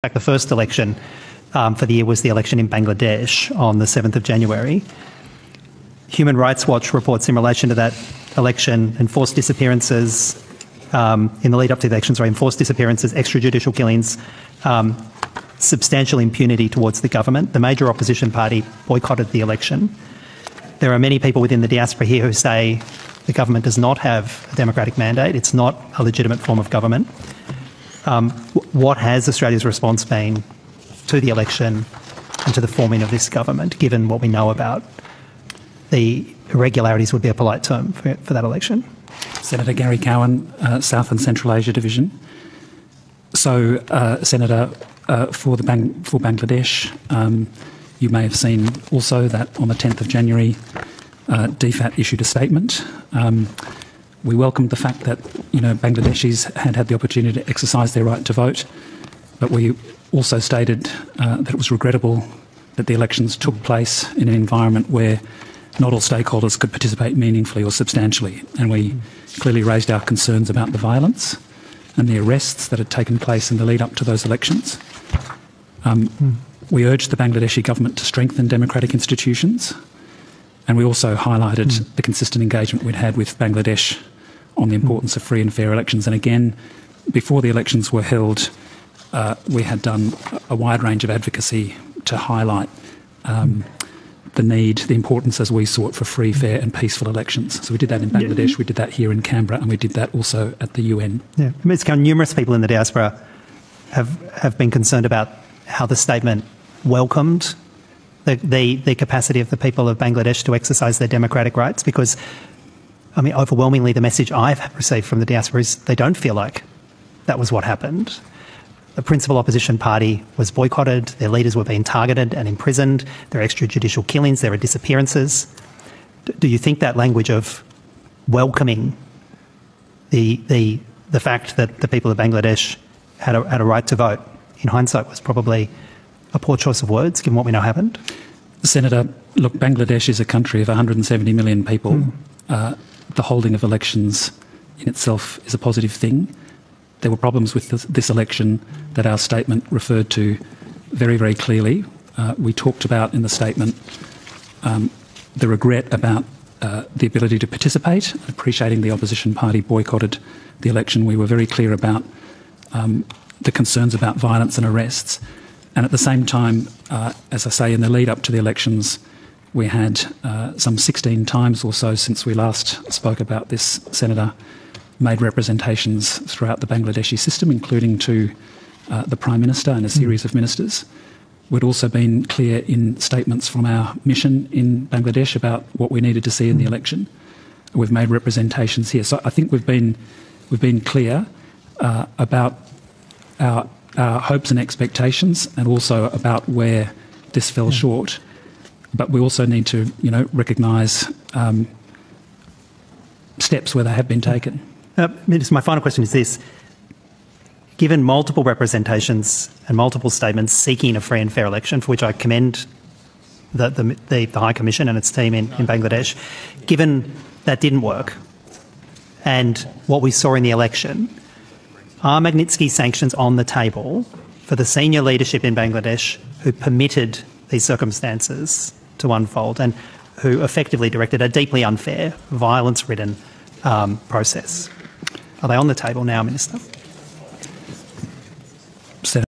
fact, the first election for the year was the election in Bangladesh on the 7th of January. Human Rights Watch reports in relation to that election enforced disappearances in the lead up to the elections, enforced disappearances, extrajudicial killings, substantial impunity towards the government. The major opposition party boycotted the election. There are many people within the diaspora here who say the government does not have a democratic mandate. It's not a legitimate form of government. What has Australia's response been to the election and to the forming of this government, given what we know about the irregularities would be a polite term for that election? Senator Gary Cowan, South and Central Asia Division. So, Senator, for Bangladesh, you may have seen also that on the 10th of January, DFAT issued a statement. We welcomed the fact that Bangladeshis had the opportunity to exercise their right to vote, but we also stated that it was regrettable that the elections took place in an environment where not all stakeholders could participate meaningfully or substantially, and we clearly raised our concerns about the violence and the arrests that had taken place in the lead up to those elections. We urged the Bangladeshi government to strengthen democratic institutions, and we also highlighted the consistent engagement we'd had with Bangladesh on the importance of free and fair elections. And again, before the elections were held, we had done a wide range of advocacy to highlight the importance as we saw it for free, fair and peaceful elections. So we did that in Bangladesh, we did that here in Canberra, and we did that also at the UN. Yeah, Ms. Cowan, numerous people in the diaspora have been concerned about how the statement welcomed the capacity of the people of Bangladesh to exercise their democratic rights, because, I mean, overwhelmingly the message I've received from the diaspora is they don't feel like that was what happened. The principal opposition party was boycotted, their leaders were being targeted and imprisoned, there are extrajudicial killings, there are disappearances. Do you think that language of welcoming the fact that the people of Bangladesh had a right to vote, in hindsight, was probably a poor choice of words, given what we know happened? Senator, look, Bangladesh is a country of 170 million people. The holding of elections in itself is a positive thing. There were problems with this election that our statement referred to very, very clearly. We talked about in the statement the regret about the ability to participate, appreciating the opposition party boycotted the election. We were very clear about the concerns about violence and arrests. And at the same time, as I say, in the lead up to the elections, we had some 16 times or so since we last spoke about this, Senator, made representations throughout the Bangladeshi system, including to the Prime Minister and a series of ministers. We'd also been clear in statements from our mission in Bangladesh about what we needed to see in the election. We've made representations here. So I think we've been clear about our hopes and expectations, and also about where this fell short. But we also need to, recognise steps where they have been taken. My final question is this. Given multiple representations and multiple statements seeking a free and fair election, for which I commend the High Commission and its team in Bangladesh, given that didn't work and what we saw in the election, are Magnitsky sanctions on the table for the senior leadership in Bangladesh who permitted these circumstances to unfold and who effectively directed a deeply unfair, violence-ridden process? Are they on the table now, Minister?